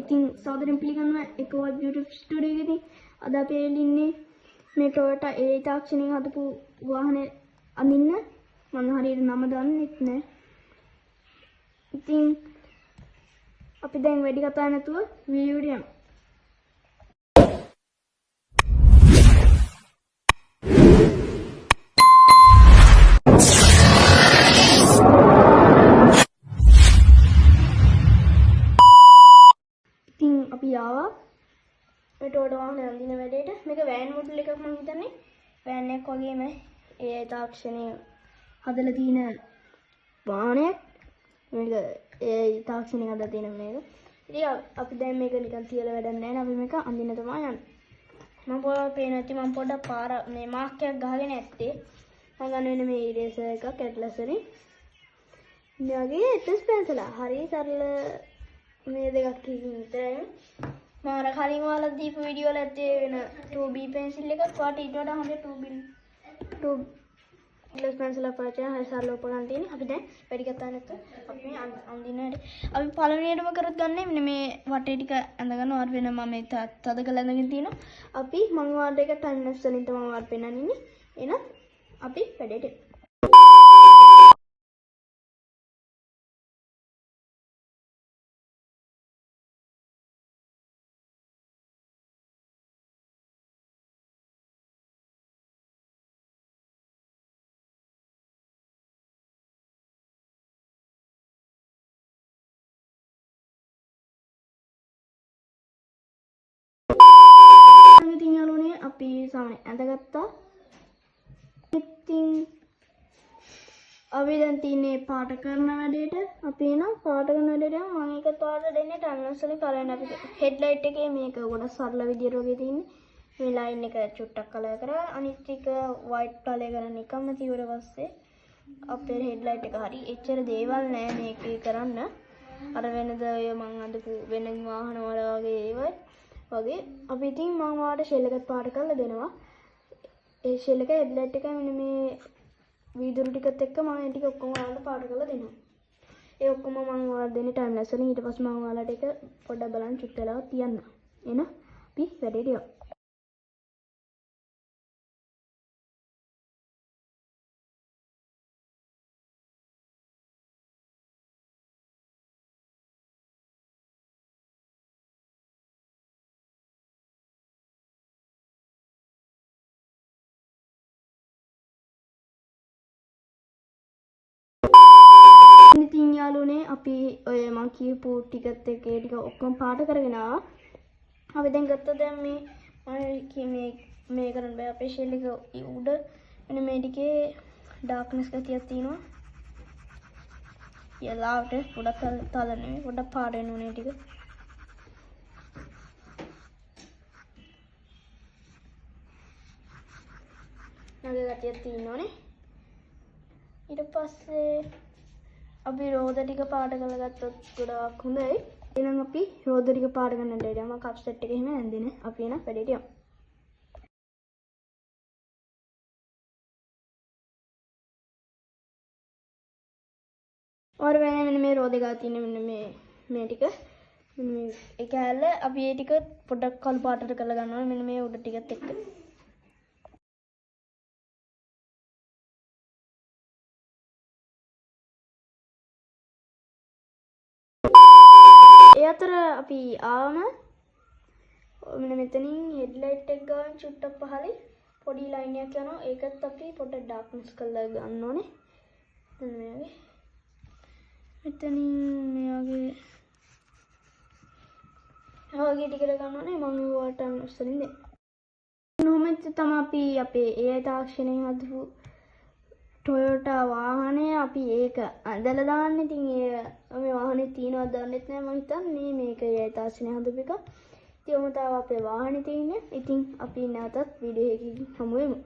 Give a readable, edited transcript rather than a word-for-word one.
ඉතින් සාදරයෙන් පිළිගන්නවා එකවත් YouTube ස්ටුඩියෝ එකේදී අද අපි එළින්නේ මේ Toyota AI තාක්ෂණයෙන් හදපු වාහනේ අඳින්න. මම හරියට නම දන්නෙත් නෑ. ඉතින් අපි දැන් වැඩි කතා නැතුව වීඩියෝට යමු. අපි ආවා මේ Toyota වාහනේ අඳින වැඩේට. මේක වෑන් මොඩල් එකක් මම හිතන්නේ. වෑන් එකක් වගේම AI තාක්ෂණය හදලා තියෙන වාහනයක්. මේක AI තාක්ෂණය හදලා තියෙන මේක. ඉතින් අපි දැන් මේක නිකන් තියලා වැඩක් නැහැ නේ. අපි මේක අඳින්න තමයි යන්නේ. මම පොඩ්ඩක් පේන ඇති මම පොඩ්ඩක් පාර මේ මාක් එකක් ගහගෙන ඇත්තේ. මම ගන්න වෙන මේ ඉරේසර් එකක් ඇට්ලස් වලින්. මේ වගේ ඇට්ලස් පෙන්සල හරි සරල මේ දෙකක් විතරයි. මම අර කලින් ඔයාලට දීපු වීඩියෝ වල ඇත්තේ වෙන 2B පෙන්සිල් එකක්. ඔයාලට ඊට වඩා හොඳ 2B ග්ලාස් පෙන්සිල් එකක් පාවිච්චි කරලා හරි සරල උපකරණ තියෙන. අපි දැන් වැඩි කතා නැතුව අපි මේ අඳින්න හැටි. අපි පළවෙනියටම කරත් ගන්නේ මෙන්න මේ වටේ ටික ඇඳගෙන ඔයාලට වෙන මම මේ තද කරලා ඇඳගෙන තියෙනවා. අපි මම ඔයාලට එක ටයිම් ලැප්ස් වලින් තමයි ඔයාලට පෙන්නන්නේ. එහෙනම් අපි වැඩේට යමු. ඉතින් යාළුවනේ අපි සාමාන්‍ය ඇඳගත්තා. ඉතින් අපි දැන් තියන්නේ පාට කරන වැඩේට. අපි එන පාට කරන වැඩේට මම එක පාට දෙන්නේ ටර්මිනල්ස් වලින් කලර් අපි හෙඩ්ලයිට් එකේ මේක ගොඩක් සරල විදියට වගේ තියෙන්නේ. මේ ලයින් එක චුට්ටක් කලර් කරා අනිත් ටික වයිට් කලර් කරන එකම තියුවට පස්සේ අපේ හෙඩ්ලයිට් එක හරි එච්චර දේවල් නෑ මේකේ කරන්න. අර වෙනද ඔය මං අඳපු වෙන වාහන වල වගේ ඒවයි වගේ අපි ඉතින් මම ඔයාලට ෂෙල් එකක් පාට කරලා දෙනවා. ඒ ෂෙල් එක හෙඩ්ලයිට් එක මෙන්න මේ වීදුරු ටිකත් එක්ක මම ඒ ටික ඔක්කොම ඔයාලට පාට කරලා දෙනවා. ඒ ඔක්කොම මම ඔයාලට දෙන්නේ ටයිම් ලැප්ස් වලින්. ඊට පස්සේ මම ඔයාලට ඒක පොඩ්ඩක් බලන්න චුට් වෙලාවක් තියන්න. එන අපි වැඩේට යමු. ඉතින් යාළුවනේ අපි ඔය මං කියපු ටිකත් එක්ක ඒ ටික ඔක්කොම පාට කරගෙන ආවා. අපි දැන් ගත්තා දැන් මේ කරන්න බෑ අපේ ෂෙල් එක උඩ එන මේ ටිකේ ඩාර්ක්නස් ගතියක් තියෙනවා. යලාවට පොඩක් තල නෙමෙයි පොඩක් පාට වෙන උනේ ටික. නගේ ගතියක් තියෙනවනේ. ඊට පස්සේ අපි රෝද ටික පාට කරලා ගත්තොත් ගොඩාක් හොඳයි. එහෙනම් අපි රෝද ටික පාට ගන්නට යනවා. කප් සෙට් එක එහෙම ඇඳින. අපි එන වැඩේට යමු. ඔර වෙන මෙන්න මේ රෝද එක තියෙන මෙන්න මේ ටික මෙන්න මේ එක ඇල්ල අපි ඒ ටික පොඩක් කළු පාටට කරලා ගන්නවා මෙන්න මේ උඩ ටිකත් එක්ක. ඒ අතර අපි ආවම මෙන්න මෙතනින් හෙඩ්ලයිට් එක ගාන චුට්ටක් පහලින් පොඩි ලයින් එකක් යනවා. ඒකත් අපි පොඩ්ඩක් ඩාර්ක්නස් කරලා ගන්න ඕනේ. මෙන්න මේ වගේ. මෙතනින් මේ වගේ ටිකට ගන්න ඕනේ. මම ඔයාලට ටයිම්ස් වලින් දෙන්න. නොමෙත් තමයි අපි අපේ AI තාක්ෂණයෙන් හදපු Toyota වාහනය අපි ඒක ඇඳලා දාන්නේ. ඉතින් මේ වාහනේ තියෙනවද දන්නෙත් නෑ. මම හිතන්නේ මේක AI තාක්ෂණයෙන් හදපු එක. ඉතින් ඔහොම තමයි අපේ වාහනේ තියෙන්නේ. ඉතින් අපි නැවතත් වීඩියෝ එකකින් හමු වෙමු.